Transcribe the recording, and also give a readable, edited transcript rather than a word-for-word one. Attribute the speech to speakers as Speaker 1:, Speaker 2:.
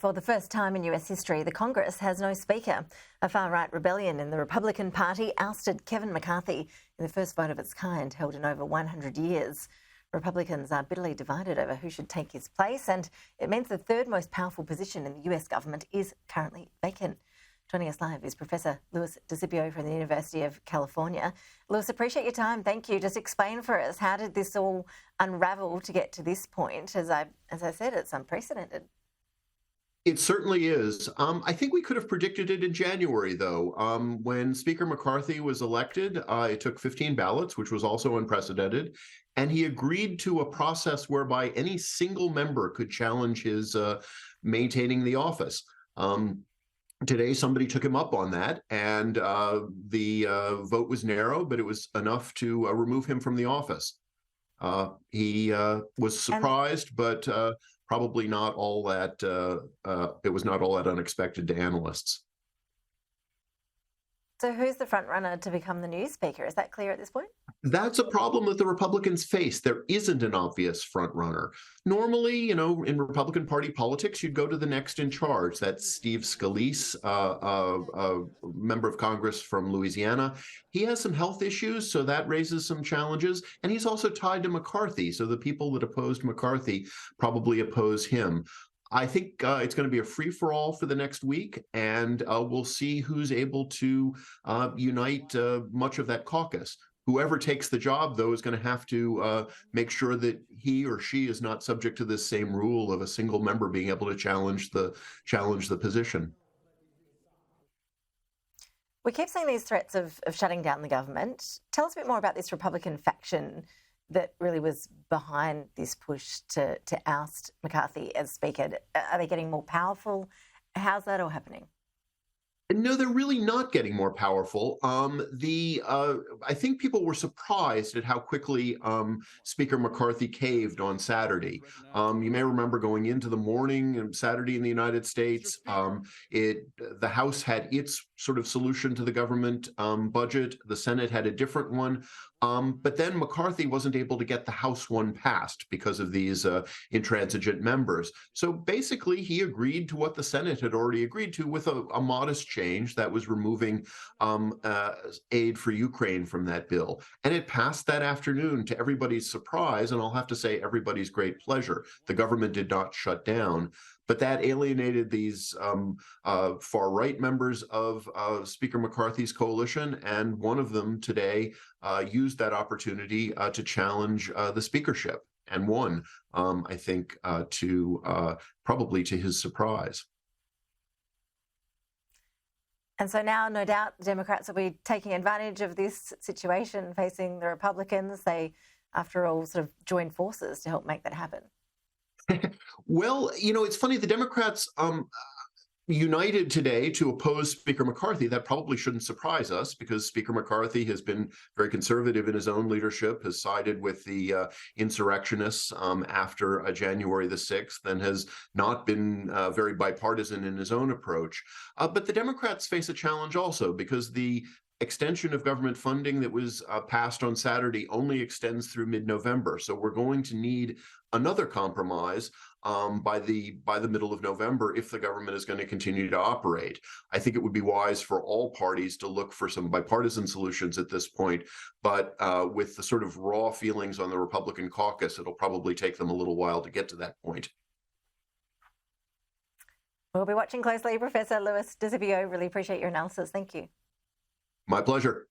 Speaker 1: For the first time in US history, the Congress has no speaker. A far-right rebellion in the Republican Party ousted Kevin McCarthy in the first vote of its kind held in over 100 years. Republicans are bitterly divided over who should take his place, and it means the third most powerful position in the US government is currently vacant. Joining us live is Professor Desipio from the University of California. Lewis, appreciate your time. Thank you. Just explain for us, how did this all unravel to get to this point? As I said, it's unprecedented.
Speaker 2: It certainly is. I think we could have predicted it in January, though. When Speaker McCarthy was elected, it took 15 ballots, which was also unprecedented, and he agreed to a process whereby any single member could challenge his maintaining the office. Today, somebody took him up on that, and the vote was narrow, but it was enough to remove him from the office. He was surprised, but probably not all that, it was not all that unexpected to analysts.
Speaker 1: So who's the front runner to become the new speaker? Is that clear at this point?
Speaker 2: That's a problem that the Republicans face. There isn't an obvious front runner. Normally, in Republican Party politics, you'd go to the next in charge. That's Steve Scalise, a member of Congress from Louisiana. He has some health issues, so that raises some challenges. And he's also tied to McCarthy, so the people that opposed McCarthy probably oppose him. I think it's going to be a free-for-all for the next week, and we'll see who's able to unite much of that caucus. Whoever takes the job, though, is going to have to make sure that he or she is not subject to this same rule of a single member being able to challenge the position.
Speaker 1: We keep seeing these threats of shutting down the government. Tell us a bit more about this Republican faction that really was behind this push to oust McCarthy as Speaker. Are they getting more powerful? How's that all happening?
Speaker 2: No, they're really not getting more powerful. I think people were surprised at how quickly Speaker McCarthy caved on Saturday. You may remember going into the morning Saturday in the United States, the House had its sort of solution to the government budget. The Senate had a different one. But then McCarthy wasn't able to get the House one passed because of these intransigent members. So basically, he agreed to what the Senate had already agreed to, with a modest change that was removing aid for Ukraine from that bill. And it passed that afternoon to everybody's surprise, and I'll have to say everybody's great pleasure. The government did not shut down. But that alienated these far-right members of Speaker McCarthy's coalition, and one of them today used that opportunity to challenge the speakership, and won, I think, probably to his surprise.
Speaker 1: And so now, no doubt, the Democrats will be taking advantage of this situation facing the Republicans. They, after all, sort of joined forces to help make that happen.
Speaker 2: Well, it's funny, the Democrats united today to oppose Speaker McCarthy. That probably shouldn't surprise us, because Speaker McCarthy has been very conservative in his own leadership, has sided with the insurrectionists after January the 6th, and has not been very bipartisan in his own approach. But the Democrats face a challenge also, because the extension of government funding that was passed on Saturday only extends through mid-November. So we're going to need another compromise by the middle of November if the government is going to continue to operate. I think it would be wise for all parties to look for some bipartisan solutions at this point, but with the sort of raw feelings on the Republican caucus, it'll probably take them a little while to get to that point.
Speaker 1: We'll be watching closely. Professor Desipio, really appreciate your analysis. Thank you.
Speaker 2: My pleasure.